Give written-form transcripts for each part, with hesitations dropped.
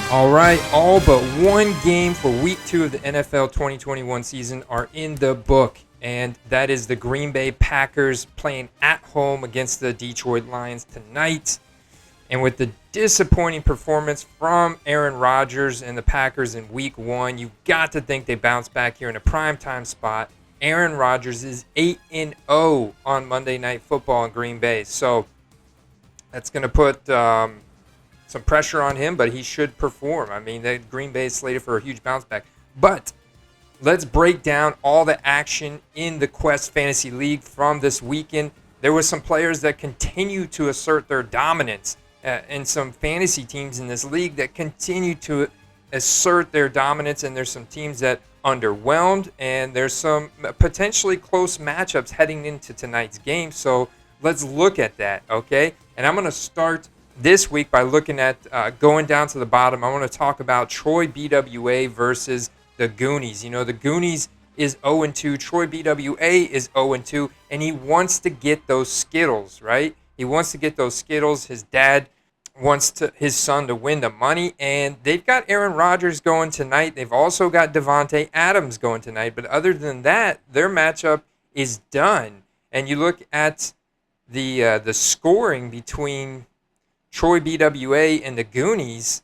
All right, all but one game for Week 2 of the NFL 2021 season are in the book, and that is the Green Bay Packers playing at home against the Detroit Lions tonight. And with the disappointing performance from Aaron Rodgers and the Packers in Week 1, you've got to think they bounce back here in a primetime spot. Aaron Rodgers is 8-0 on Monday Night Football in Green Bay, so that's going to put some pressure on him, but he should perform. I mean, the Green Bay is slated for a huge bounce back. But let's break down all the action in the Quest Fantasy League from this weekend. There were some players that continue to assert their dominance, and some fantasy teams in this league that continue to assert their dominance, and there's some teams that underwhelmed, and there's some potentially close matchups heading into tonight's game. So let's look at that, okay? And I'm going to start this week by looking at going down to the bottom. I want to talk about Troy BWA versus the Goonies. You know, the Goonies is 0-2. Troy BWA is 0-2, and he wants to get those Skittles, right? He wants to get those Skittles. His dad wants his son to win the money, and they've got Aaron Rodgers going tonight. They've also got Devontae Adams going tonight, but other than that, their matchup is done. And you look at the scoring between Troy BWA and the Goonies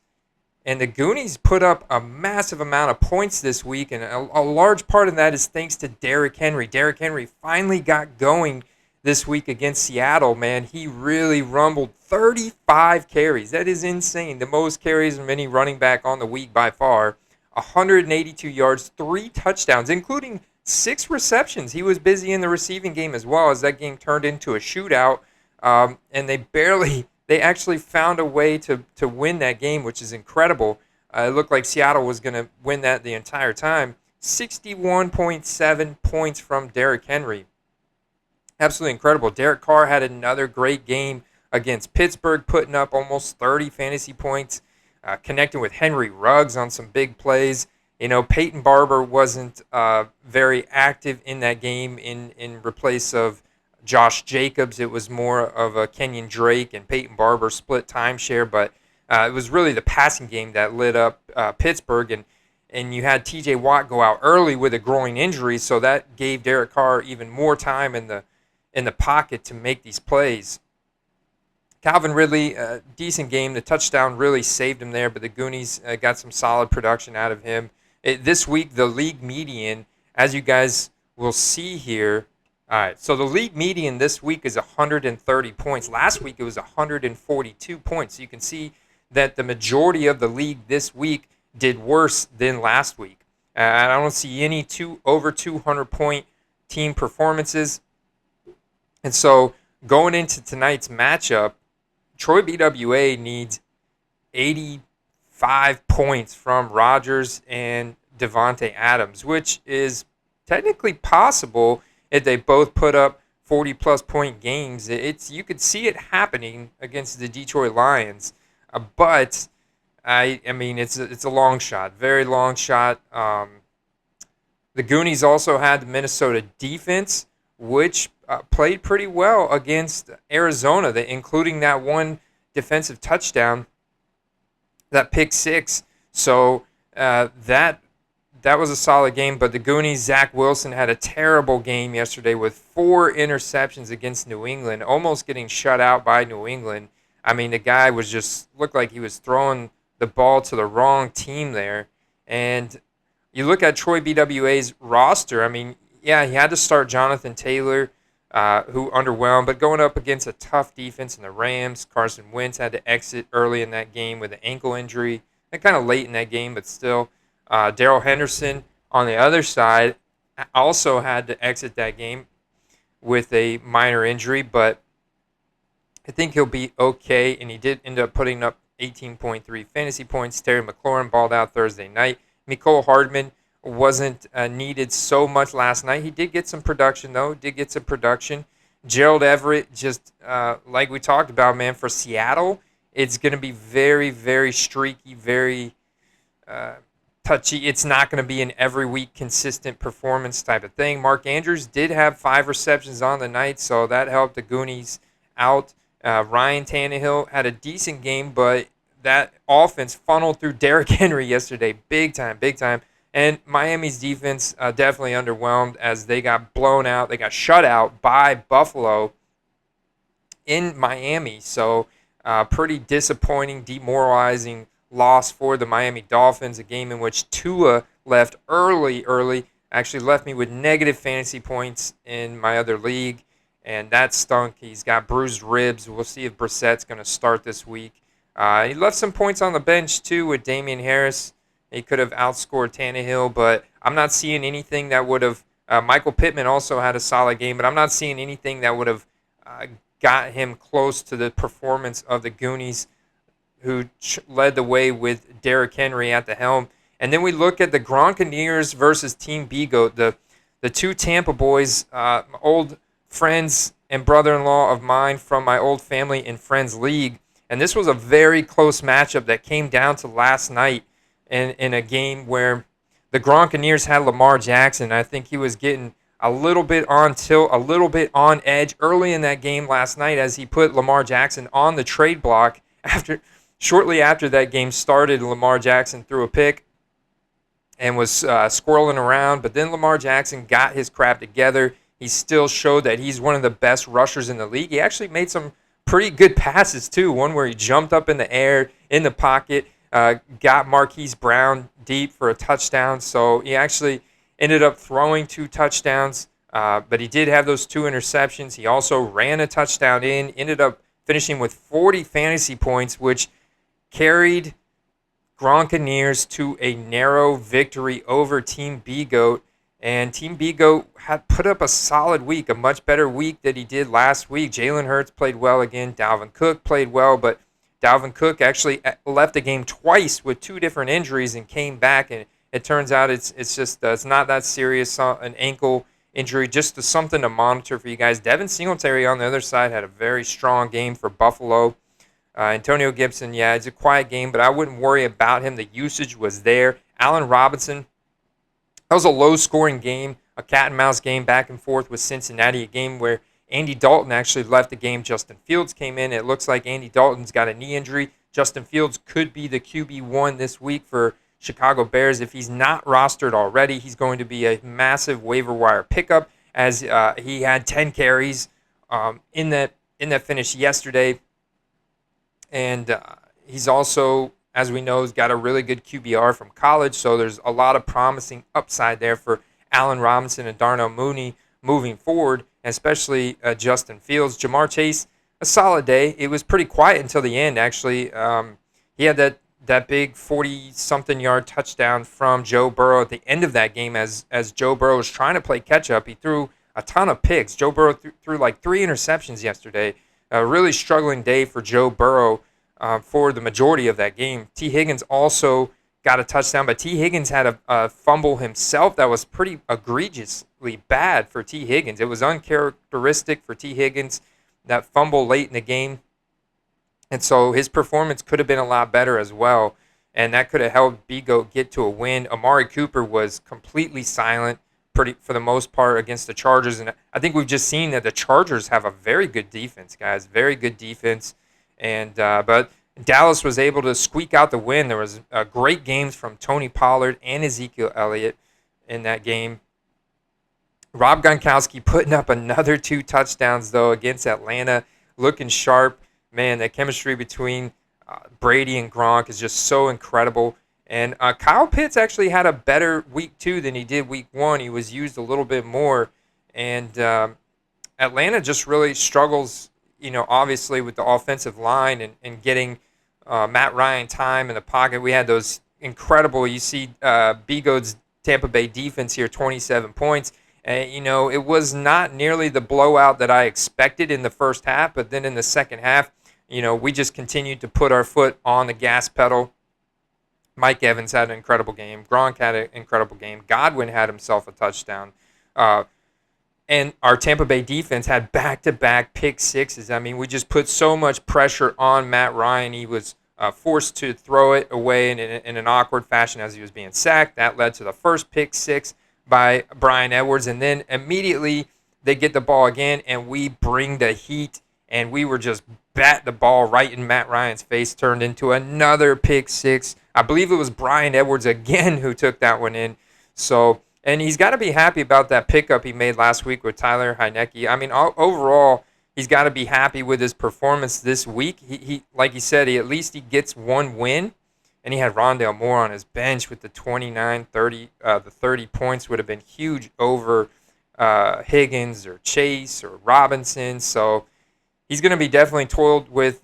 put up a massive amount of points this week, and a large part of that is thanks to Derrick Henry. Derrick Henry finally got going this week against Seattle, man. He really rumbled 35 carries. That is insane. The most carries of any running back on the week by far. 182 yards, 3 touchdowns, including 6 receptions. He was busy in the receiving game as well, as that game turned into a shootout, and they actually found a way to win that game, which is incredible. It looked like Seattle was going to win that the entire time. 61.7 points from Derrick Henry. Absolutely incredible. Derek Carr had another great game against Pittsburgh, putting up almost 30 fantasy points, connecting with Henry Ruggs on some big plays. You know, Peyton Barber wasn't very active in that game in replace of Josh Jacobs. It was more of a Kenyon Drake and Peyton Barber split timeshare, but it was really the passing game that lit up Pittsburgh, and you had TJ Watt go out early with a groin injury, so that gave Derek Carr even more time in the pocket to make these plays. Calvin Ridley, decent game. The touchdown really saved him there, but the Goonies got some solid production out of him. This week, the league median, as you guys will see here. All right, so the league median this week is 130 points. Last week, it was 142 points. So you can see that the majority of the league this week did worse than last week. I don't see any over 200-point team performances. And so going into tonight's matchup, Troy BWA needs 85 points from Rodgers and Devontae Adams, which is technically possible if they both put up 40-plus point games. You could see it happening against the Detroit Lions, but I mean it's a long shot, very long shot. The Goonies also had the Minnesota defense, which played pretty well against Arizona, including that one defensive touchdown, that pick six. So that was a solid game. But the Goonies, Zach Wilson had a terrible game yesterday with 4 interceptions against New England, almost getting shut out by New England. I mean, the guy looked like he was throwing the ball to the wrong team there. And you look at Troy BWA's roster, I mean, yeah, he had to start Jonathan Taylor, who underwhelmed, but going up against a tough defense in the Rams. Carson Wentz had to exit early in that game with an ankle injury, and kind of late in that game, but still. Darrell Henderson on the other side also had to exit that game with a minor injury, but I think he'll be okay, and he did end up putting up 18.3 fantasy points. Terry McLaurin balled out Thursday night. Mecole Hardman wasn't needed so much last night. He did get some production, though. Gerald Everett, just like we talked about, man, for Seattle, it's going to be very, very streaky, very touchy. It's not going to be an every week consistent performance type of thing. Mark Andrews did have 5 receptions on the night, so that helped the Goonies out. Ryan Tannehill had a decent game, but that offense funneled through Derrick Henry yesterday, big time, big time. And Miami's defense definitely underwhelmed as they got blown out. They got shut out by Buffalo in Miami. So pretty disappointing, demoralizing loss for the Miami Dolphins, a game in which Tua left early, actually left me with negative fantasy points in my other league, and that stunk. He's got bruised ribs. We'll see if Brissett's going to start this week. He left some points on the bench, too, with Damian Harris. He could have outscored Tannehill, but I'm not seeing anything that would have Michael Pittman also had a solid game, but I'm not seeing anything that would have got him close to the performance of the Goonies, who led the way with Derrick Henry at the helm. And then we look at the Gronkaneers versus Team B-Goat, the two Tampa boys, old friends and brother-in-law of mine from my old family and friends league. And this was a very close matchup that came down to last night in a game where the Gronkaneers had Lamar Jackson. I think he was getting a little bit on tilt, a little bit on edge early in that game last night as he put Lamar Jackson on the trade block. Shortly after that game started, Lamar Jackson threw a pick and was squirreling around, but then Lamar Jackson got his crap together. He still showed that he's one of the best rushers in the league. He actually made some pretty good passes, too. One where he jumped up in the air, in the pocket, got Marquise Brown deep for a touchdown. So he actually ended up throwing 2 touchdowns, but he did have those 2 interceptions. He also ran a touchdown ended up finishing with 40 fantasy points, which carried Gronkaneers to a narrow victory over Team B-Goat. And Team B-Goat had put up a solid week, a much better week than he did last week. Jalen Hurts played well again. Dalvin Cook played well, but Dalvin Cook actually left the game twice with 2 different injuries and came back. And it turns out it's just it's not that serious, an ankle injury, just something to monitor for you guys. Devin Singletary on the other side had a very strong game for Buffalo. Antonio Gibson, yeah, it's a quiet game, but I wouldn't worry about him. The usage was there. Allen Robinson, that was a low-scoring game, a cat-and-mouse game back and forth with Cincinnati, a game where Andy Dalton actually left the game. Justin Fields came in. It looks like Andy Dalton's got a knee injury. Justin Fields could be the QB1 this week for Chicago Bears. If he's not rostered already, he's going to be a massive waiver wire pickup, as he had 10 carries in that finish yesterday. And he's also, as we know, has got a really good QBR from college, so there's a lot of promising upside there for Allen Robinson and Darnell Mooney moving forward, especially Justin Fields. Jamar Chase, a solid day. It was pretty quiet until the end, actually. He had that big 40-something yard touchdown from Joe Burrow at the end of that game as Joe Burrow was trying to play catch-up. He threw a ton of picks. Joe Burrow threw like 3 interceptions yesterday. A really struggling day for Joe Burrow for the majority of that game. T. Higgins also got a touchdown, but T. Higgins had a fumble himself that was pretty egregiously bad for T. Higgins. It was uncharacteristic for T. Higgins, that fumble late in the game. And so his performance could have been a lot better as well, and that could have helped B-Goat get to a win. Amari Cooper was completely silent for the most part against the Chargers, and I think we've just seen that the Chargers have a very good defense, guys, very good defense. And but Dallas was able to squeak out the win. There was great games from Tony Pollard and Ezekiel Elliott in that game. Rob Gronkowski putting up another 2 touchdowns, though, against Atlanta, looking sharp. Man, the chemistry between Brady and Gronk is just so incredible. And Kyle Pitts actually had a better week 2 than he did week 1. He was used a little bit more. And Atlanta just really struggles, obviously with the offensive line and getting Matt Ryan time in the pocket. We had those incredible, you see B-Goat's Tampa Bay defense here, 27 points. It was not nearly the blowout that I expected in the first half, but then in the second half, we just continued to put our foot on the gas pedal. Mike Evans had an incredible game. Gronk had an incredible game. Godwin had himself a touchdown. And our Tampa Bay defense had back-to-back pick sixes. I mean, we just put so much pressure on Matt Ryan. He was forced to throw it away in an awkward fashion as he was being sacked. That led to the first pick 6 by Bryan Edwards. And then immediately they get the ball again, and we bring the heat. and we were just bat the ball right in Matt Ryan's face, turned into another pick six. I believe it was Clyde Edwards again who took that one in. So, and he's got to be happy about that pickup he made last week with Tyler Heineke. I mean, overall, he's got to be happy with his performance this week. He like he said, at least he gets one win. And he had Rondale Moore on his bench with the 29, 30. The 30 points would have been huge over Higgins or Chase or Robinson. So he's going to be definitely toiled with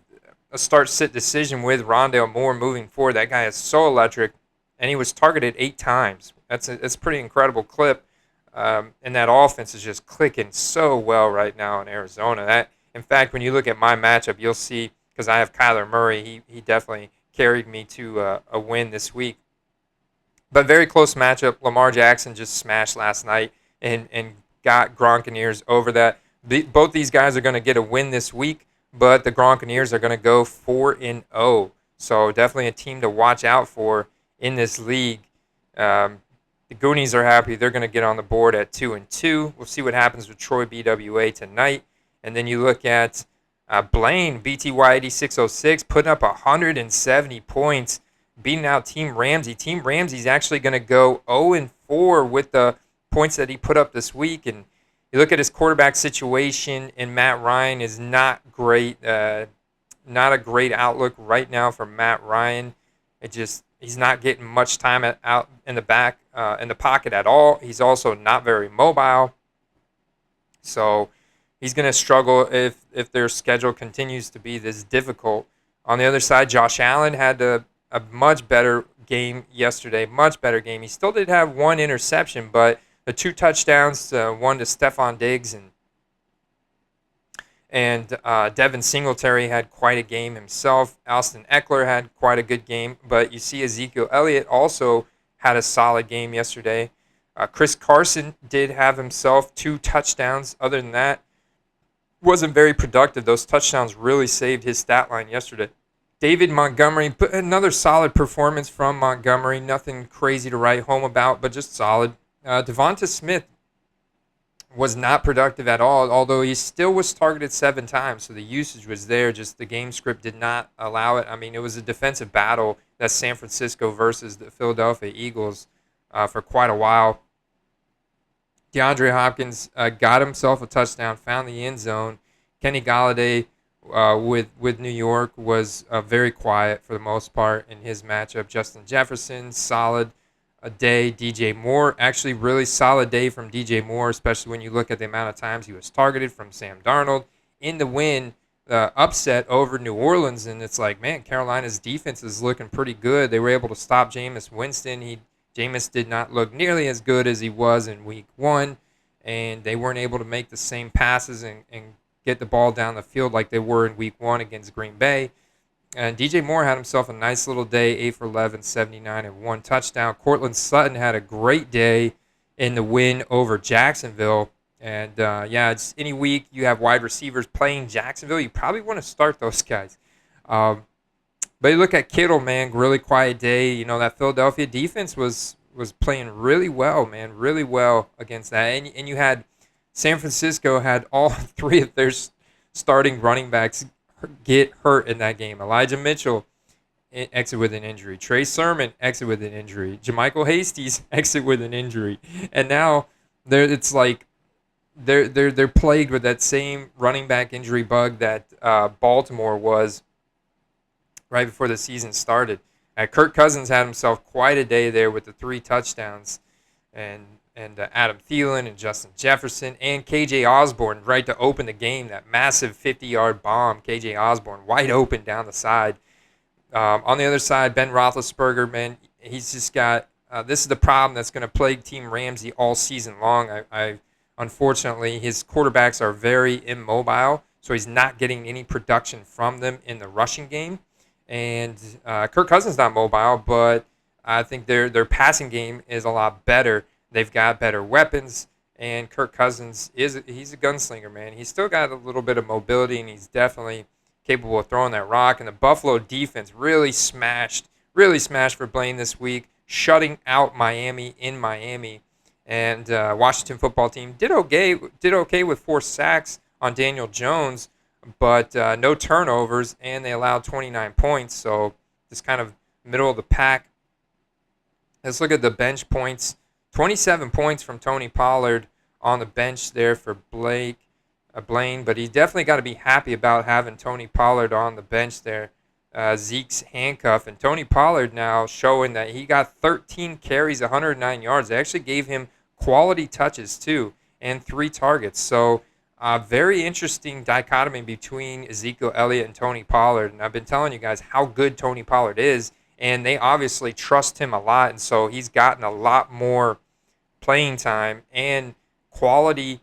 a start-sit decision with Rondale Moore moving forward. That guy is so electric, and he was targeted 8 times. That's a pretty incredible clip. And that offense is just clicking so well right now in Arizona. In fact, when you look at my matchup, you'll see, because I have Kyler Murray, he definitely carried me to a win this week. But very close matchup. Lamar Jackson just smashed last night and got Gronkaneers over that. Both these guys are going to get a win this week, but the Gronkaneers are going to go 4-0. So definitely a team to watch out for in this league. The Goonies are happy. They're going to get on the board at 2-2. We'll see what happens with Troy BWA tonight. And then you look at Blaine, BTY 8606, putting up 170 points, beating out Team Ramsey. Team Ramsey's actually going to go 0-4 with the points that he put up this week. And you look at his quarterback situation, and Matt Ryan is not great. Not a great outlook right now for Matt Ryan. He's not getting much time out in the pocket at all. He's also not very mobile. So he's going to struggle if their schedule continues to be this difficult. On the other side, Josh Allen had a much better game yesterday, much better game. He still did have one interception, but the 2 touchdowns, one to Stephon Diggs and Devin Singletary had quite a game himself. Austin Eckler had quite a good game, but you see Ezekiel Elliott also had a solid game yesterday. Chris Carson did have himself 2 touchdowns. Other than that, wasn't very productive. Those touchdowns really saved his stat line yesterday. David Montgomery, another solid performance from Montgomery. Nothing crazy to write home about, but just solid. Devonta Smith was not productive at all, although he still was targeted 7 times, so the usage was there. Just the game script did not allow it. I mean, it was a defensive battle, that's San Francisco versus the Philadelphia Eagles for quite a while. DeAndre Hopkins got himself a touchdown, found the end zone. Kenny Golladay with New York was very quiet for the most part in his matchup. Justin Jefferson, solid day. DJ Moore, actually really solid day from DJ Moore, especially when you look at the amount of times he was targeted from Sam Darnold. In the win, upset over New Orleans, and it's like, man, Carolina's defense is looking pretty good. They were able to stop Jameis Winston. Jameis did not look nearly as good as he was in week 1, and they weren't able to make the same passes and get the ball down the field like they were in week 1 against Green Bay. And DJ Moore had himself a nice little day, 8 for 11, 79, and 1 touchdown. Cortland Sutton had a great day in the win over Jacksonville. And, it's any week you have wide receivers playing Jacksonville, you probably want to start those guys. But you look at Kittle, man, really quiet day. You know, that Philadelphia defense was playing really well, man, really well against that. And you had San Francisco had all 3 of their starting running backs get hurt in that game. Elijah Mitchell exit with an injury. Trey Sermon exit with an injury. JaMychal Hasty exit with an injury. And now it's like they're plagued with that same running back injury bug that Baltimore was right before the season started. Kirk Cousins had himself quite a day there with the 3 touchdowns, and Adam Thielen and Justin Jefferson and KJ Osborne right to open the game. That massive 50-yard bomb, KJ Osborne wide open down the side. On the other side, Ben Roethlisberger, man, he's just got this is the problem that's going to plague Team Ramsey all season long. Unfortunately, his quarterbacks are very immobile, so he's not getting any production from them in the rushing game. And Kirk Cousins not mobile, but I think their passing game is a lot better. They've got better weapons, and Kirk Cousins he's a gunslinger, man. He's still got a little bit of mobility, and he's definitely capable of throwing that rock. And the Buffalo defense really smashed for Blaine this week, shutting out Miami in Miami. And Washington football team did okay with 4 sacks on Daniel Jones, but no turnovers, and they allowed 29 points. So just kind of middle of the pack. Let's look at the bench points. 27 points from Tony Pollard on the bench there for Blaine, but he's definitely got to be happy about having Tony Pollard on the bench there. Zeke's handcuff, and Tony Pollard now showing that he got 13 carries, 109 yards. They actually gave him quality touches too, and 3 targets. So very interesting dichotomy between Ezekiel Elliott and Tony Pollard. And I've been telling you guys how good Tony Pollard is, and they obviously trust him a lot, and so he's gotten a lot more playing time and quality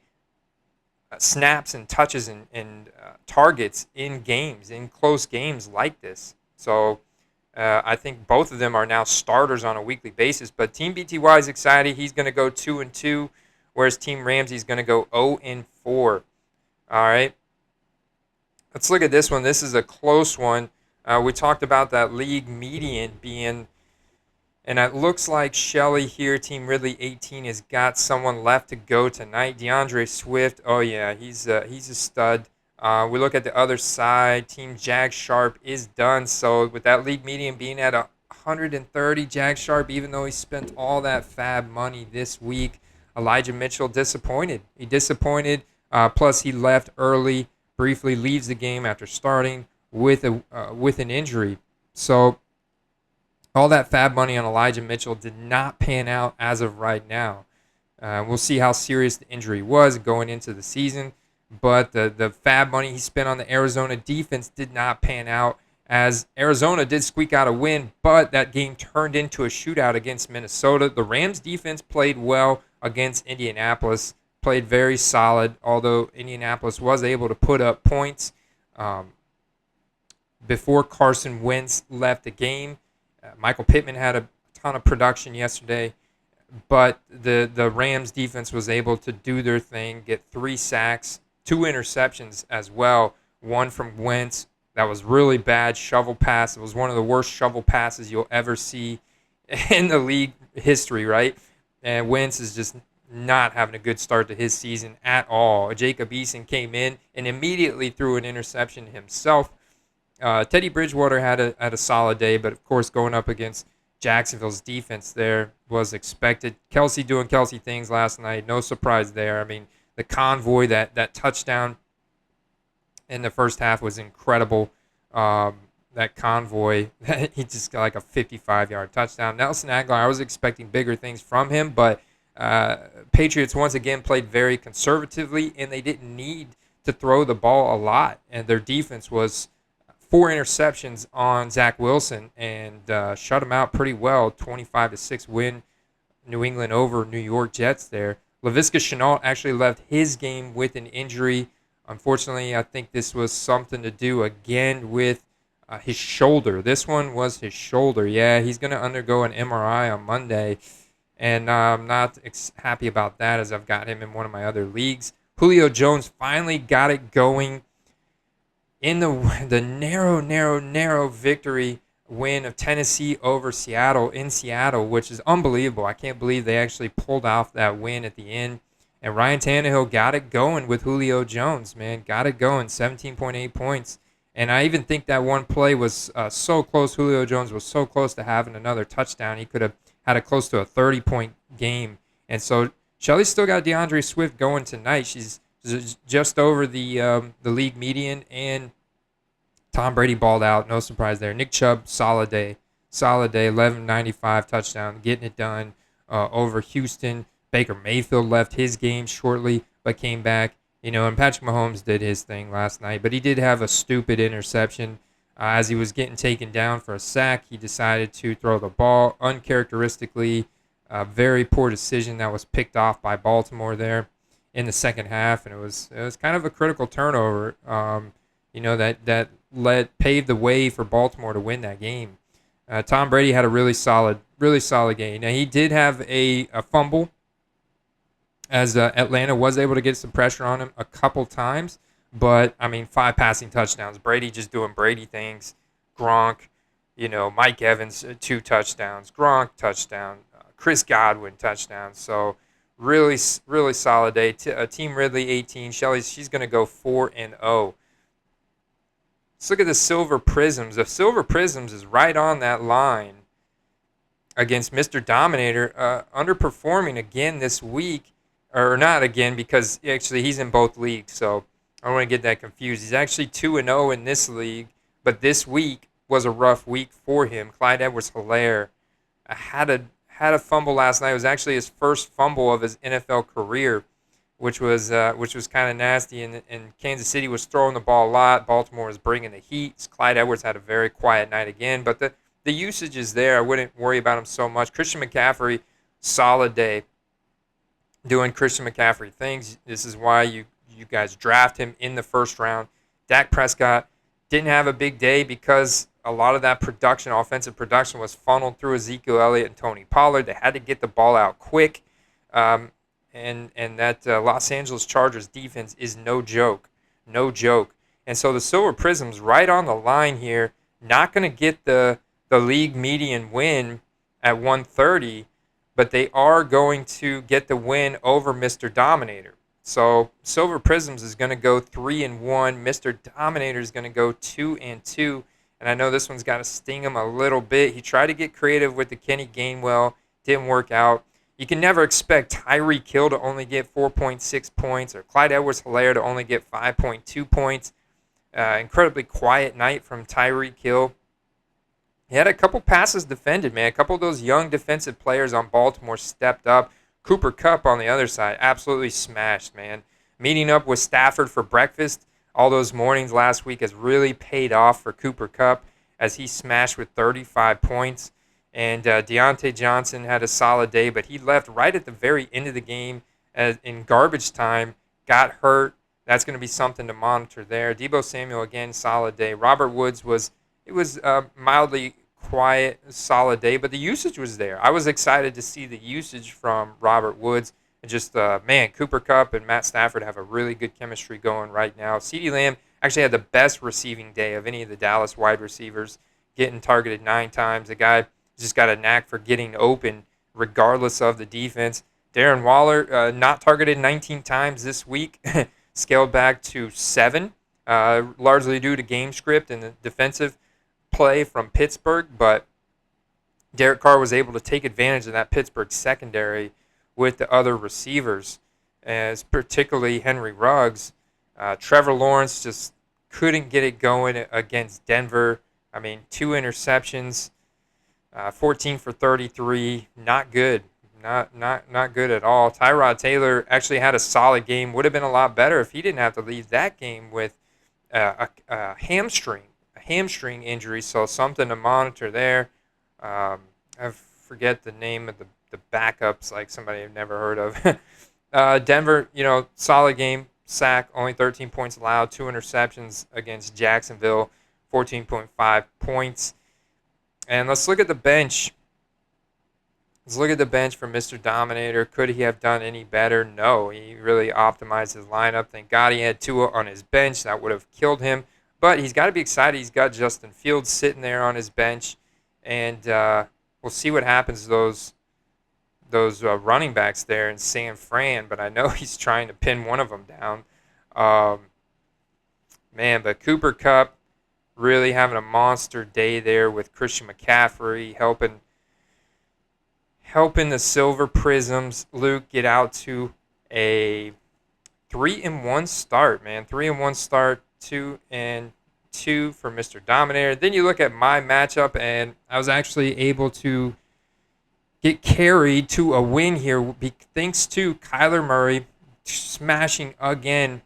snaps and touches and targets in games, in close games like this. So I think both of them are now starters on a weekly basis. But Team BTY is excited. He's going to go 2-2, whereas Team Ramsey's going to go 0-4. All right. Let's look at this one. This is a close one. We talked about that league median being, and it looks like Shelley here, Team Ridley 18, has got someone left to go tonight. DeAndre Swift, oh yeah, he's a stud. We look at the other side. Team Jag Sharp is done. So with that league median being at 130, Jag Sharp, even though he spent all that fab money this week, Elijah Mitchell disappointed. He disappointed. Plus he left early, briefly leaves the game after starting with an injury. So all that fab money on Elijah Mitchell did not pan out as of right now. We'll see how serious the injury was going into the season. But the fab money he spent on the Arizona defense did not pan out, as Arizona did squeak out a win, but that game turned into a shootout against Minnesota. The Rams defense played well against Indianapolis, played very solid, although Indianapolis was able to put up points before Carson Wentz left the game. Michael Pittman had a ton of production yesterday, but the Rams defense was able to do their thing, get 3 sacks, 2 interceptions as well. One from Wentz that was really bad shovel pass. It was one of the worst shovel passes you'll ever see in the league history, right? And Wentz is just not having a good start to his season at all. Jacob Eason came in and immediately threw an interception himself. Teddy Bridgewater had a solid day, but of course going up against Jacksonville's defense there was expected. Kelsey doing Kelsey things last night. No surprise there. I mean, the convoy, that touchdown in the first half was incredible. That convoy, he just got like a 55-yard touchdown. Nelson Aguilar, I was expecting bigger things from him, but Patriots once again played very conservatively, and they didn't need to throw the ball a lot. And their defense was 4 interceptions on Zach Wilson and shut him out pretty well. 25-6 win, New England over New York Jets there. Laviska Shenault actually left his game with an injury. Unfortunately, I think this was something to do again with his shoulder. This one was his shoulder. Yeah, he's going to undergo an MRI on Monday, and I'm not happy about that, as I've got him in one of my other leagues. Julio Jones finally got it going in the narrow victory win of Tennessee over Seattle in Seattle, which is unbelievable. I can't believe they actually pulled off that win at the end. And Ryan Tannehill got it going with Julio Jones, man. Got it going, 17.8 points. And I even think that one play was so close. Julio Jones was so close to having another touchdown. He could have had a close to a 30-point game. And so Shelly's still got DeAndre Swift going tonight. She's just over the league median, and Tom Brady balled out. No surprise there. Nick Chubb, solid day. 1195 touchdown, getting it done over Houston. Baker Mayfield left his game shortly, but came back. And Patrick Mahomes did his thing last night, but he did have a stupid interception. As he was getting taken down for a sack, he decided to throw the ball uncharacteristically. Very poor decision that was picked off by Baltimore there in the second half, and it was kind of a critical turnover. That paved the way for Baltimore to win that game. Tom Brady had a really solid game. Now, he did have a fumble, as Atlanta was able to get some pressure on him a couple times. But, 5 passing touchdowns. Brady just doing Brady things. Gronk, Mike Evans, 2 touchdowns. Gronk, touchdown. Chris Godwin, touchdown. So, really solid day. Team Ridley, 18. She's going to go 4-0. Let's look at the Silver Prisms. The Silver Prisms is right on that line against Mr. Dominator, underperforming again this week. Or not again, because actually he's in both leagues, so I don't want to get that confused. He's actually 2-0 in this league, but this week was a rough week for him. Clyde Edwards-Helaire had a fumble last night. It was actually his first fumble of his NFL career, which was kind of nasty. And Kansas City was throwing the ball a lot. Baltimore was bringing the heat. Clyde Edwards had a very quiet night again, but the usage is there. I wouldn't worry about him so much. Christian McCaffrey, solid day, doing Christian McCaffrey things. This is why you guys draft him in the first round. Dak Prescott didn't have a big day because a lot of that production, offensive production, was funneled through Ezekiel Elliott and Tony Pollard. They had to get the ball out quick. And that Los Angeles Chargers defense is no joke. No joke. And so the Silver Prisms right on the line here, not going to get the league median win at 130, but they are going to get the win over Mr. Dominator. So Silver Prisms is going to go 3-1. Mr. Dominator is going to go 2-2. And I know this one's got to sting him a little bit. He tried to get creative with the Kenny Gainwell. Didn't work out. You can never expect Tyreek Hill to only get 4.6 points or Clyde Edwards-Helaire to only get 5.2 points. Incredibly quiet night from Tyreek Hill. He had a couple passes defended, man. A couple of those young defensive players on Baltimore stepped up. Cooper Kupp on the other side absolutely smashed, man. Meeting up with Stafford for breakfast all those mornings last week has really paid off for Cooper Kupp as he smashed with 35 points. And Deontay Johnson had a solid day, but he left right at the very end of the game in garbage time, got hurt. That's going to be something to monitor there. Deebo Samuel, again, solid day. Robert Woods was mildly quiet, solid day, but the usage was there. I was excited to see the usage from Robert Woods. And just, Cooper Kupp and Matt Stafford have a really good chemistry going right now. CeeDee Lamb actually had the best receiving day of any of the Dallas wide receivers, getting targeted 9 times. The guy just got a knack for getting open regardless of the defense. Darren Waller, not targeted 19 times this week, scaled back to 7, largely due to game script and the defensive play from Pittsburgh, but Derek Carr was able to take advantage of that Pittsburgh secondary with the other receivers, as particularly Henry Ruggs. Trevor Lawrence just couldn't get it going against Denver. I mean, 2 interceptions, 14 for 33, not good. Not good at all. Tyrod Taylor actually had a solid game. Would have been a lot better if he didn't have to leave that game with a hamstring injury, so something to monitor there. I forget the name of the backups, like somebody I've never heard of. Denver, solid game, sack, only 13 points allowed, 2 interceptions against Jacksonville, 14.5 points. And let's look at the bench. Let's look at the bench for Mr. Dominator. Could he have done any better? No. He really optimized his lineup. Thank God he had Tua on his bench. That would have killed him. But he's got to be excited. He's got Justin Fields sitting there on his bench. And we'll see what happens to those running backs there in San Fran. But I know he's trying to pin one of them down. But Cooper Kupp really having a monster day there with Christian McCaffrey helping the Silver Prisms, Luke, get out to a 3-1 start, man. 3-1 start, 2-2 for Mr. Dominator. Then you look at my matchup, and I was actually able to get carried to a win here thanks to Kyler Murray smashing again.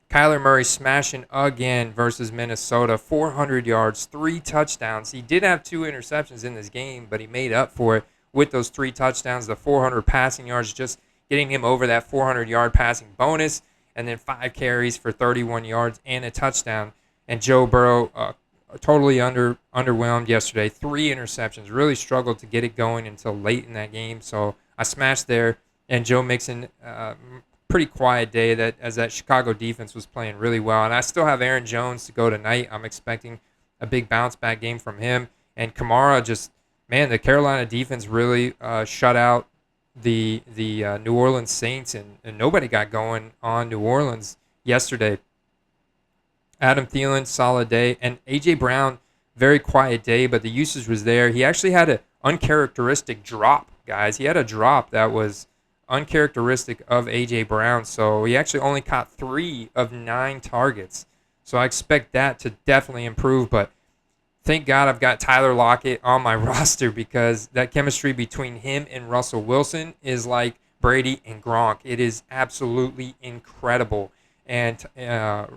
Kyler Murray smashing again versus Minnesota. 400 yards, 3 touchdowns. He did have 2 interceptions in this game, but he made up for it with those 3 touchdowns, the 400 passing yards, just getting him over that 400-yard passing bonus, and then 5 carries for 31 yards and a touchdown. And Joe Burrow totally underwhelmed yesterday. 3 interceptions. Really struggled to get it going until late in that game. So I smashed there. And Joe Mixon, pretty quiet day as that Chicago defense was playing really well. And I still have Aaron Jones to go tonight. I'm expecting a big bounce-back game from him. And Kamara just, man, the Carolina defense really shut out the New Orleans Saints, and nobody got going on New Orleans yesterday. Adam Thielen, solid day. And A.J. Brown, very quiet day, but the usage was there. He actually had an uncharacteristic drop, guys. He had a drop that was uncharacteristic of A.J. Brown. So he actually only caught 3 of 9 targets. So I expect that to definitely improve. But thank God I've got Tyler Lockett on my roster because that chemistry between him and Russell Wilson is like Brady and Gronk. It is absolutely incredible. And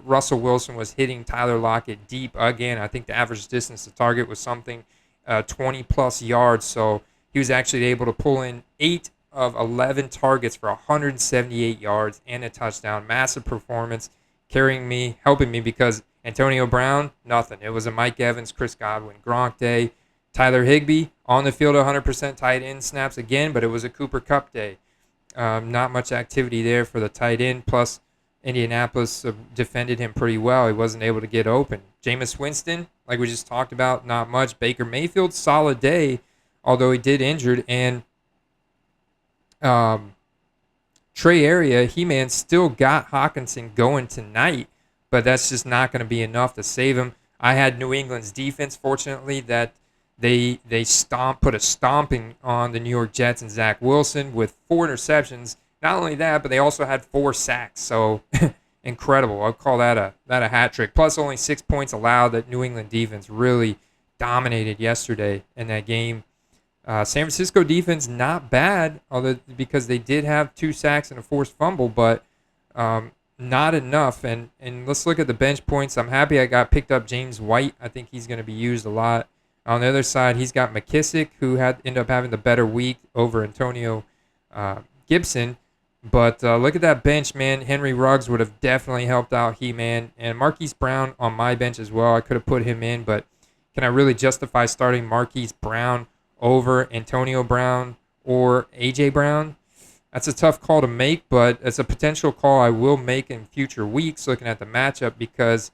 Russell Wilson was hitting Tyler Lockett deep again. I think the average distance to target was something 20-plus yards. So he was actually able to pull in 8 of 11 targets for 178 yards and a touchdown. Massive performance, helping me because Antonio Brown, nothing. It was a Mike Evans, Chris Godwin, Gronk day. Tyler Higbee on the field 100% tight end snaps again, but it was a Cooper Kupp day. Not much activity there for the tight end. Plus, Indianapolis defended him pretty well. He wasn't able to get open. Jameis Winston, like we just talked about, not much. Baker Mayfield, solid day, although he did injured. And Trey Area, He-Man still got Hockenson going tonight, but that's just not going to be enough to save him. I had New England's defense, fortunately, that they put a stomping on the New York Jets and Zach Wilson with 4 interceptions. Not only that, but they also had 4 sacks. So incredible. I'll call that a hat trick. Plus only 6 points allowed. That New England defense really dominated yesterday in that game. San Francisco defense not bad, although because they did have 2 sacks and a forced fumble, but not enough. And let's look at the bench points. I'm happy I got picked up James White. I think he's going to be used a lot. On the other side, he's got McKissick, who ended up having the better week over Antonio Gibson. But look at that bench, man. Henry Ruggs would have definitely helped out He-Man. And Marquise Brown on my bench as well. I could have put him in, but can I really justify starting Marquise Brown over Antonio Brown or A.J. Brown? That's a tough call to make, but it's a potential call I will make in future weeks looking at the matchup because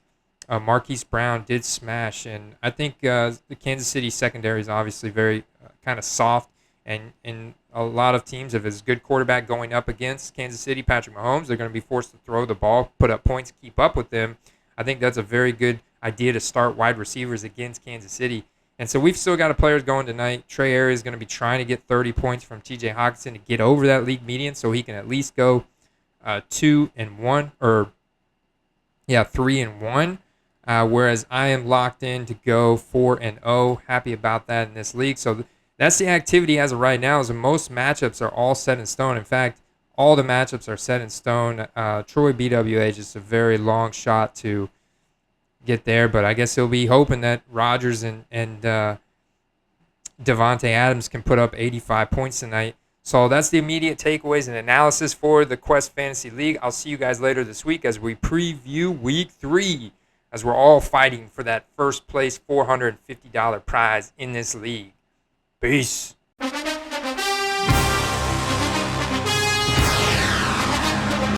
Marquise Brown did smash. And I think the Kansas City secondary is obviously very kind of soft. And a lot of teams, if it's a good quarterback going up against Kansas City, Patrick Mahomes, they're going to be forced to throw the ball, put up points, keep up with them. I think that's a very good idea to start wide receivers against Kansas City. And so we've still got players going tonight. Trey Area is going to be trying to get 30 points from T.J. Hockenson to get over that league median so he can at least go 2-1 or 3-1. Whereas I am locked in to go 4-0. Happy about that in this league. So that's the activity as of right now. Is most matchups are all set in stone. In fact, all the matchups are set in stone. Troy BWA is just a very long shot to get there, but I guess he'll be hoping that Rodgers and Devontae Adams can put up 85 points tonight. So that's the immediate takeaways and analysis for the Quest Fantasy League. I'll see you guys later this week as we preview Week 3, as we're all fighting for that first place $450 prize in this league. Peace.